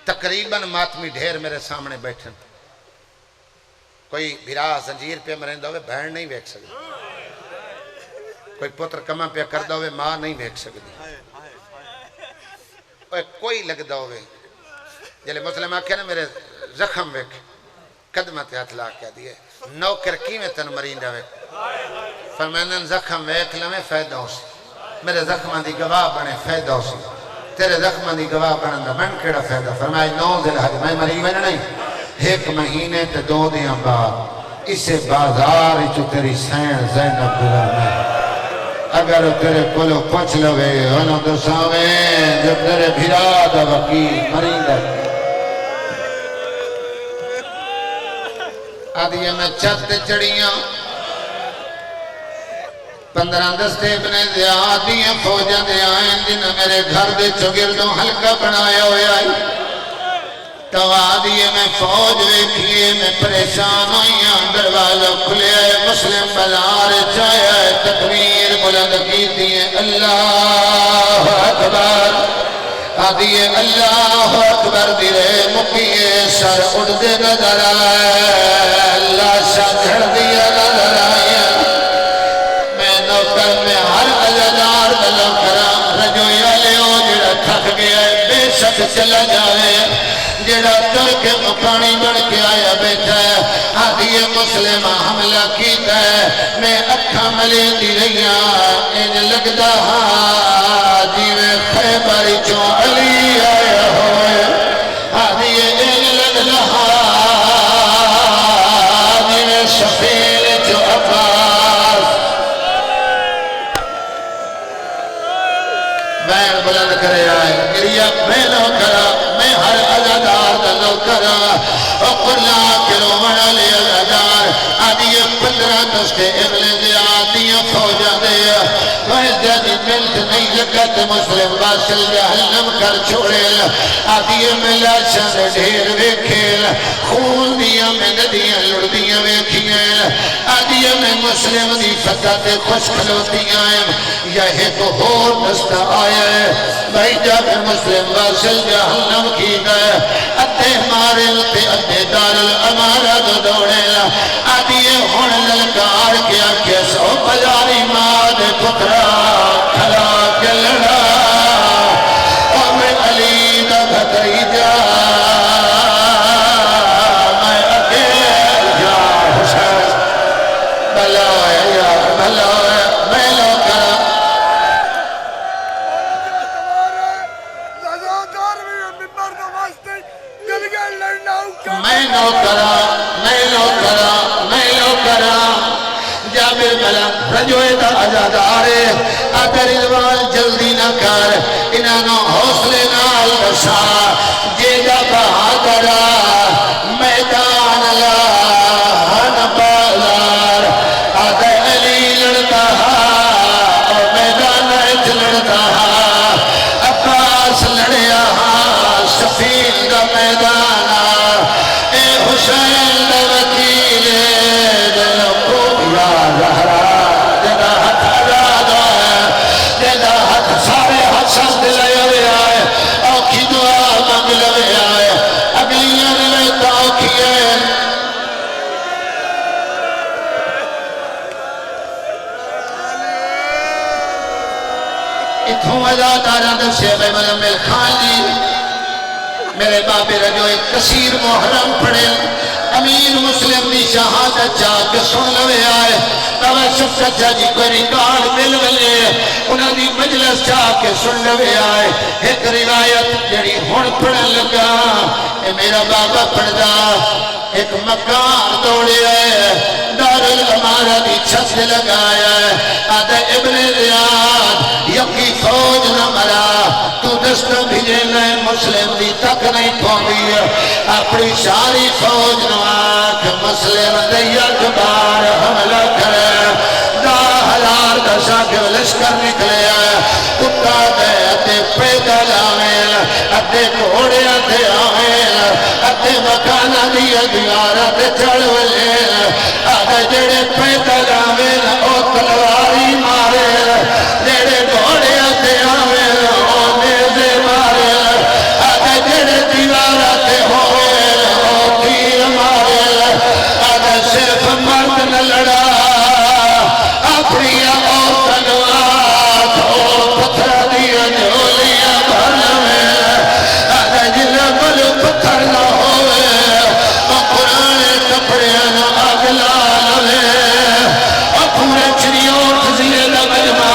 تقریباً ماتمی ڈھیر میرے سامنے بیٹھن کوئی بھرا زنجیر پہ مرندہ ہوئے بہن نہیں بیک سکتی کوئی پتر کمہ پہ کردہ ہوئے ماں نہیں بیک سکتی کوئی لگدہ ہوئے جلے مسلم آکھے نا میرے زخم بیک قدمت ہاتھ لا کیا دیئے نوکر کی میں تن مرندہ بیک فرمینن زخم بیک لمیں فیدہ ہو سی میرے زخمان دی گواہ بنے فیدہ ہو سی تیرے زخمان دی گواہ بنندہ من کیڑا فیدہ فرمائی 9 ذی-الحج میں مری بنا نہیں ایک مہینے تے 2 دیاں بعد اسے بازار چو تیری سین زینب گزر میں اگر تیرے کلو پچ لوے انہوں تو سامیں جب تیرے بھیرا دا وقیل مریندہ آدھیے میں چھت چڑیاں 15 دستے بنے دیا آدھیاں فوجہ دے آئیں جنہ میرے گھر دے چگردوں ہلکا بنایا ہوئے آئی توادیے میں فوج ویکھیے میں پریشان ہوئیاں دروازہ کھلے آئے مسلم بازار چاہے آئے تکبیر بلند کیتی ہے اللہ اکبر آدھیے اللہ اکبر دیرے مکیے سر اڑ دے نظر آئے اللہ شاہ جھڑ دیا نظر آئے میں نوکر میں ہر عزدار نوکرام رجویا لیو جڑا تھک گیا ہے بے شک چلا جائے جڑا چل کے مکانی بڑھ کے آیا بیٹھا ہے آدھی مسلمہ حملہ کیتا ہے میں اکھا ملے دی رہیاں ان لگدا جیوے خیبر چو علی آیا ہوئے آدھی ان لگدا جیوے شفیل چو عباس بین بلند کرے آئے گریا بینوں کرا میں ہر عزدار دلو کرا اقلا کرو مڑا لے عزدار آدھی 15 دستے اگلے دے آدھی فوجہ دے ویسے دی ملت نہیں لگت مسلم واصل جہنم کر چھوڑے آدھی ملا چند ڈھیر ویکھیل خون دیا میں ندیاں لڑدیاں ویکھیل آدھی میں مسلم دی فتح تے خوش کھلوتیاں یہ تو ہور دستہ آیا ہے بھائی جب مسلم واصل جہنم کی گئے ادھے مارے تے ادھے دار الامارہ دو دوڑے آدھی ہون للکار کیا کہ 100 بجاری ماں دے پترا کھلا کے لڑا ملک رجوے دا ازادارے آدھے رضوان جلدی نہ کر انہوں حوصلے نال دسا جے دا بہادرہ میدان لہن بازار آدھے علی لڑتا اور میدان ایت لڑتا عباس لڑیا سفین دا میدان اے حسین دا وکیل دل خوبیا زہرا جدا ہاتھ آزاد ہے جدا ہاتھ سارے ہاتھ ساتھ لے ہوئے آئے اوکھی دعا مانگ لے آئے اگلیاں لے تو اوکھی ہے اتھوں ازاداران دے شیخ ململ خان جی میرے بابے رجو ایک کثیر محرم پڑھے امیر مسلم دی شہادت جا کے سن لوے آئے تاوے شفت جا جی کوئی ریکارڈ مل ملے انہوں دی مجلس جا کے سن لوے آئے ایک روایت جڑی ہون پڑھن لگا اے میرا بابا پڑھ دا ایک مکان دوڑے آئے دار الامارہ دی چھت سے لگایا ہے آدھے ابن ریاض یقی فوج نہ مرا تو دستہ بھیجے نئے مسلم دی تک نہیں پھوڑی اپنی ساری فوج نہ آکھ مسلم دیا کبار حملہ کرے دا ہزار دسا کے لشکر نکلے آئے کتا دے اتے پیدل آمین اتے گھوڑے اتے آمین اتے مکانہ دیا دیارہ تے چڑھولے آدھے جڑے پیدل آمین او تلواری مارے جڑے گھوڑے اتے آمین او نیزے مارے آدھے جڑے دیوارہ تے ہوئے او تیر مارے آدھے صرف مرد نہ لڑا اپنی او تلوار او پتھر دیا جھولیاں بھر میں آدھے جل بل پتھر نہ ہوئے او پرانے کپڑے نہ اگلا لوے او پورے چریوں تزیے نہ مجمع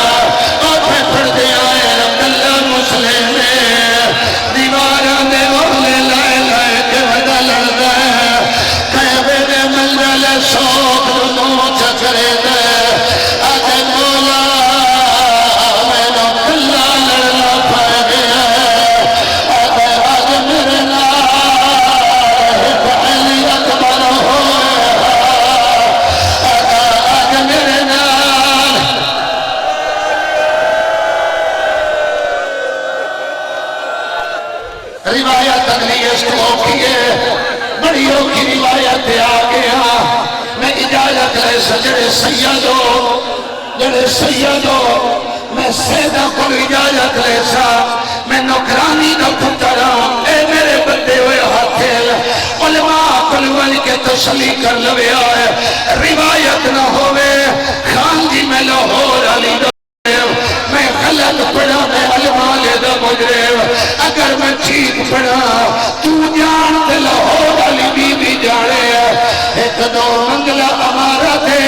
او پہ پڑھ دے آئے رکلہ مسلم دیواراں دے وغلے لائے لائے کے وڈا لڑتا ہے قیبے دے منجل سوک دنوں چکرے دے آدھے مولا میں نو کلہ لڑنا پائے گیا آدھے آج میرے نار علی اکبر ہوئے آج میرے نار روایت اگلی اس کو کیے بڑیوں کی روایت آ گیا میں اجازت لے سجڑے سیدو میں سیدہ کو اجازت لے سا میں نوکرانی کا پترا اے میرے بندے ہوئے ہاتھیل علماء کلوانی کے تسلی کر لوے آئے روایت نہ ہوئے خان جی میں لاہور علی دا میں غلط پڑھا میں علماء لے دا مجرم اگر میں ٹھیک پڑھا تو جان تے لاہور علی بی بی جانے ایک دو منگلہ ہمارا تھے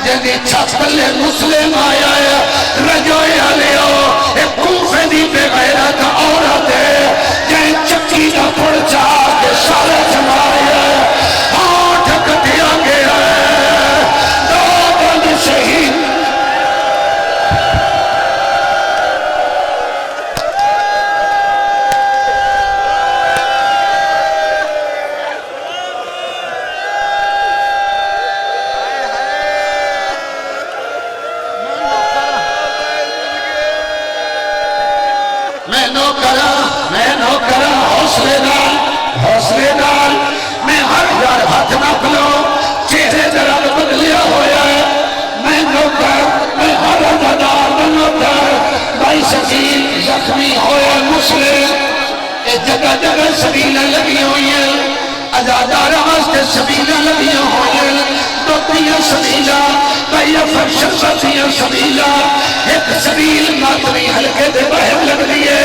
جنہی چھت پلے مسلم آیا ہے رجوئے علیہ ایک کوفے دی بے غیرت عورت ہے جن چکی دا پڑ چاہ کے سارے جمائے ہاں ٹھک دیا گیا ہے دو بند شہید میں نوکرہ حوصلے نال میں ہر یار ہاتھ نہ پلو چہرے درال بدلیا ہویا ہے میں نوکر میں ہر ازادار نوکر بھائی سکیل زخمی ہویا مسلم اے جگہ جگہ سبیلہ لگی ہوئی ہیں ازادار واسطے سبیلہ لگی ہوئی ہیں دوتیاں سبیلہ بھائی فرشتیاں سبیلہ ایک سبیل ماتمی حلقے دے بہم لگ لیے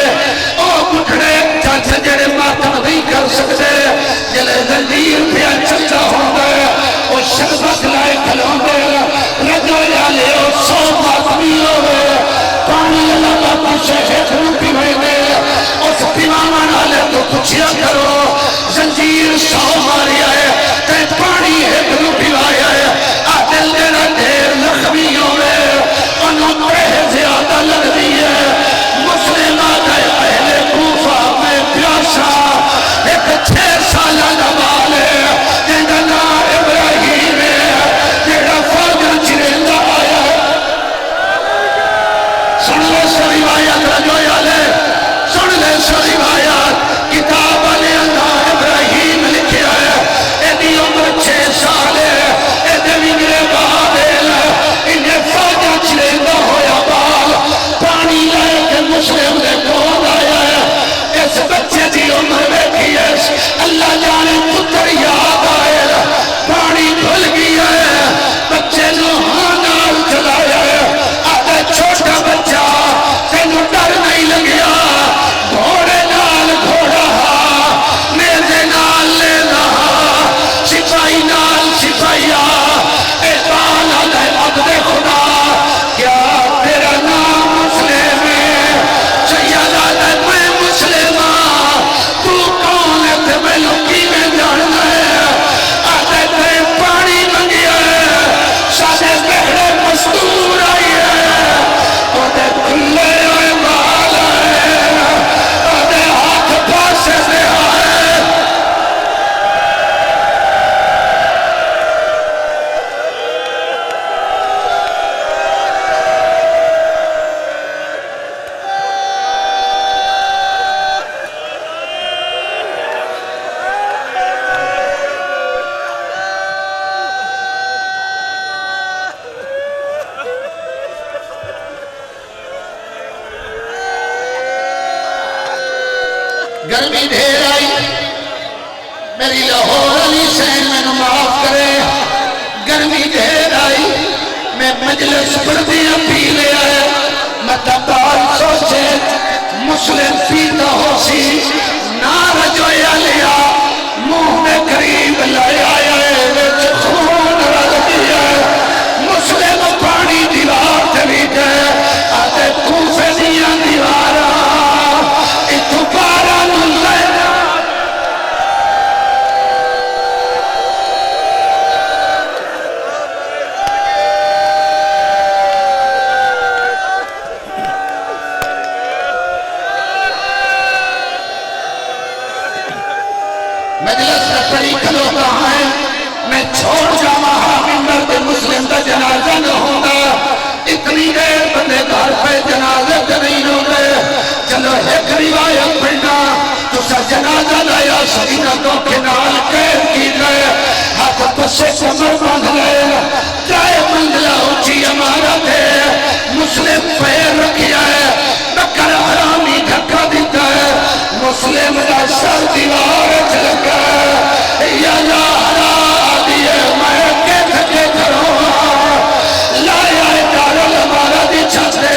او بکھڑے چاچے جڑے ماتم نہیں کر سکتے جلے زنجیر پیا چلتا ہوں گے او شربت لائے کھلوں گے رجو یالے او سو ماتمی ہوئے پانی اللہ باپا شیخ روپی ہوئے اس پیمان آلے تو کچھیا کرو زنجیر سو ماری آئے تے پانی ایک روپی آئے آدل دینا دیر لخمی گرمی ڈھیر آئی میری لاہور علی سین میں معاف کرے گرمی ڈھیر آئی میں مجلس پردیاں پی لے آئے متبال سوچے مسلم پیتا ہو سی نار جویا لیا منہ میں قریب لائے آئے وچ خون رل دیا مسلم پانی دیوار چلی گئے آتے کوفے دیا دیوارا اتو پارا نلے مجلس رکھری کھلو کہاں ہے میں چھوڑ جاما ممبر دے مسلم دا جنازہ نہ ہوگا اتنی دیر بندے گھر پہ جنازہ تے نہیں ہوگا چلو ایک روایت پڑھنا تو سا جنازہ لایا سینہ تو کنال قید کی گئے ہاتھ پسے کمر باندھ گئے جائے منزلہ اونچی عمارت ہے مسلم پیر رکھیا ہے بکر حرامی دھکا دیتا ہے مسلم دا سر دیوار چلکا ہے یا لا حرا دیئے میں کے تھکے کروں لایا دارل ہمارا دی چھتے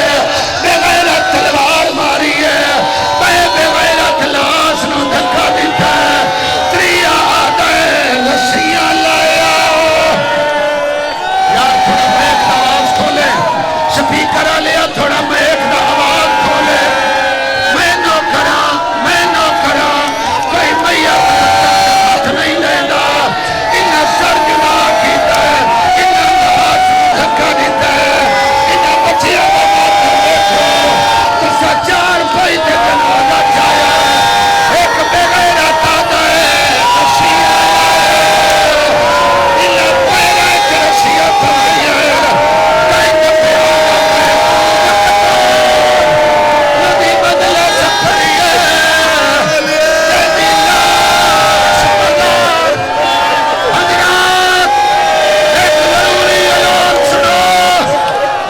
بے غیرت تلوار ماری ہے بے غیرت لاش نو دھکا دیتا ہے تریا آتا ہے لسیاں لایا یار تھوڑا میک دا آواز کھولے سپیکر آلیا تھوڑا میک دا آواز کھولے میں نو کرا کوئی میاں ہاتھ نہیں لینا انہا سر جدا کیتا ہے انہا لاش دھکا دیتا ہے انہا بچیا بابا دیکھو تسا چار بھائی دے جنازہ جایا ایک بے غیرت آتا ہے رسیہ انہا پیرہ ایک رسیہ پایا ہے کئی دفعہ ندی بدلہ سکھری ہے ندی لاش مدار حضرات ایک ضروری اعلان سنو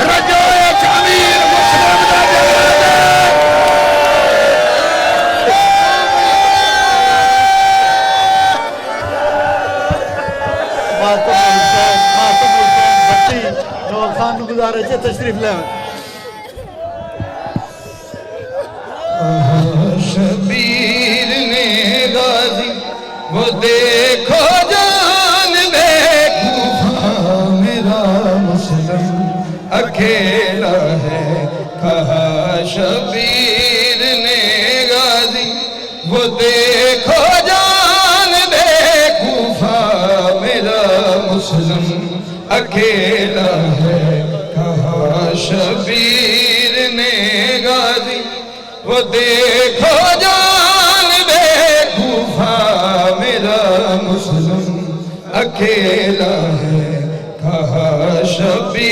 رجوع جامیر مسلم دا جنازہ ماتم حسین بٹی نور خان نو گزارے چھے تشریف لے شبیر نے غازی وہ دیکھو جان بے کوفہ میرا مسلم اکیلا ہے کہا شبیر نے غازی وہ دیکھو جان بے کوفہ میرا مسلم اکیلا ہے کہا شبیر نے غازی وہ دیکھو جان بے کوفہ میرا مسلم اکیلا ہے کہا شبیر